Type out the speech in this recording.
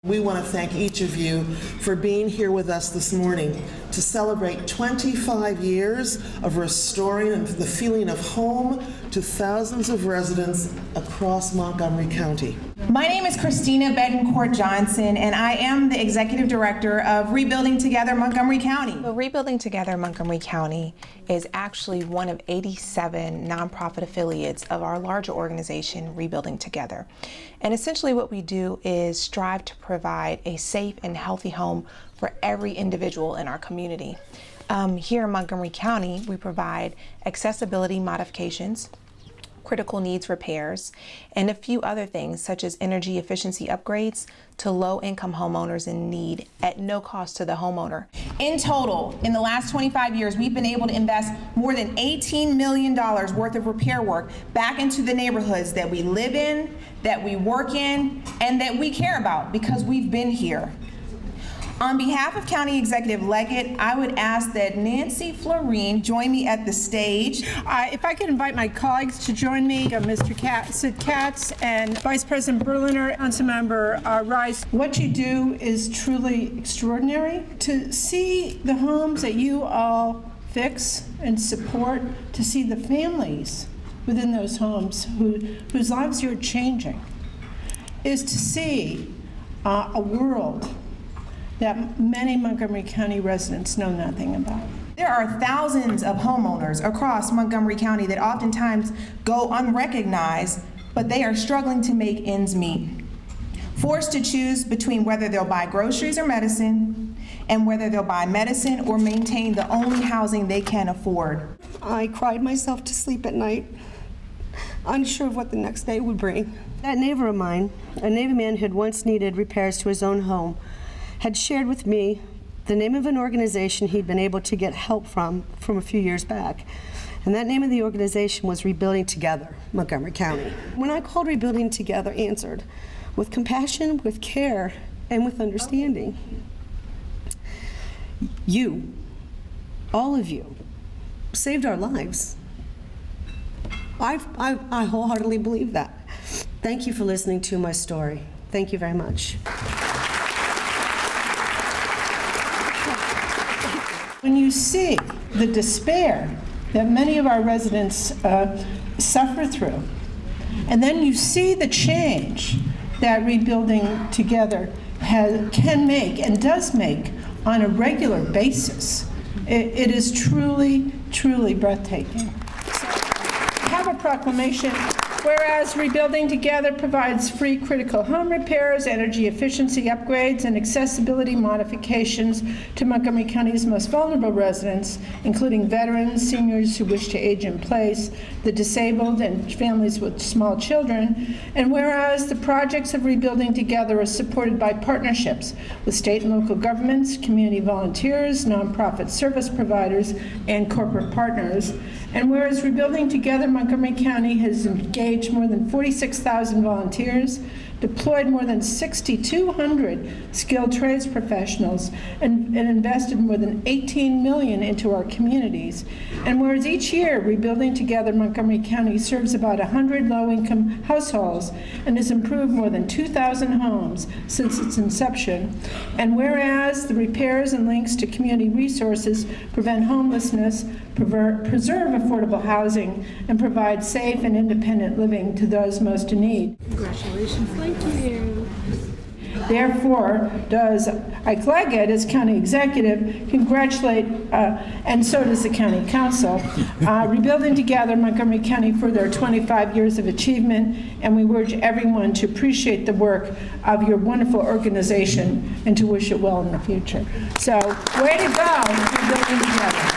We want to thank each of you for being here with us this morning to celebrate 25 years of restoring the feeling of home to thousands of residents across Montgomery County. My name is Christina Betancourt-Johnson, and I am the Executive Director of Rebuilding Together Montgomery County. So Rebuilding Together Montgomery County is actually one of 87 nonprofit affiliates of our larger organization, Rebuilding Together. And essentially what we do is strive to provide a safe and healthy home for every individual in our community. Here in Montgomery County, we provide accessibility modifications, critical needs repairs, and a few other things such as energy efficiency upgrades to low-income homeowners in need at no cost to the homeowner. In total, in the last 25 years, we've been able to invest more than $18 million worth of repair work back into the neighborhoods that we live in, that we work in, and that we care about because we've been here. On behalf of County Executive Leggett, I would ask that Nancy Floreen join me at the stage. If I could invite my colleagues to join me, Mr. Sid Katz and Vice President Berliner, Councilmember Rice. What you do is truly extraordinary. To see the homes that you all fix and support, to see the families within those homes whose lives you're changing, is to see a world that many Montgomery County residents know nothing about. There are thousands of homeowners across Montgomery County that oftentimes go unrecognized, but they are struggling to make ends meet. Forced to choose between whether they'll buy groceries or medicine, and whether they'll buy medicine or maintain the only housing they can afford. I cried myself to sleep at night, unsure of what the next day would bring. That neighbor of mine, a Navy man who had once needed repairs to his own home, had shared with me the name of an organization he'd been able to get help from a few years back. And that name of the organization was Rebuilding Together Montgomery County. When I called, Rebuilding Together answered with compassion, with care, and with understanding. You, all of you, saved our lives. I wholeheartedly believe that. Thank you for listening to my story. Thank you very much. When you see the despair that many of our residents suffer through, and then you see the change that Rebuilding Together can make and does make on a regular basis, it is truly, truly breathtaking. So, I have a proclamation. Whereas Rebuilding Together provides free critical home repairs, energy efficiency upgrades, and accessibility modifications to Montgomery County's most vulnerable residents, including veterans, seniors who wish to age in place, the disabled, and families with small children. And whereas the projects of Rebuilding Together are supported by partnerships with state and local governments, community volunteers, nonprofit service providers, and corporate partners. And whereas Rebuilding Together Montgomery County has engaged more than 46,000 volunteers, deployed more than 6,200 skilled trades professionals, and invested more than $18 million into our communities. And whereas each year Rebuilding Together Montgomery County serves about 100 low-income households and has improved more than 2,000 homes since its inception. And whereas the repairs and links to community resources prevent homelessness, preserve affordable housing, and provide safe and independent living to those most in need. Congratulations. Thank you. Therefore, does Ike Leggett, as county executive, congratulate, and so does the county council, Rebuilding Together Montgomery County for their 25 years of achievement, and we urge everyone to appreciate the work of your wonderful organization and to wish it well in the future. So, way to go, Rebuilding Together.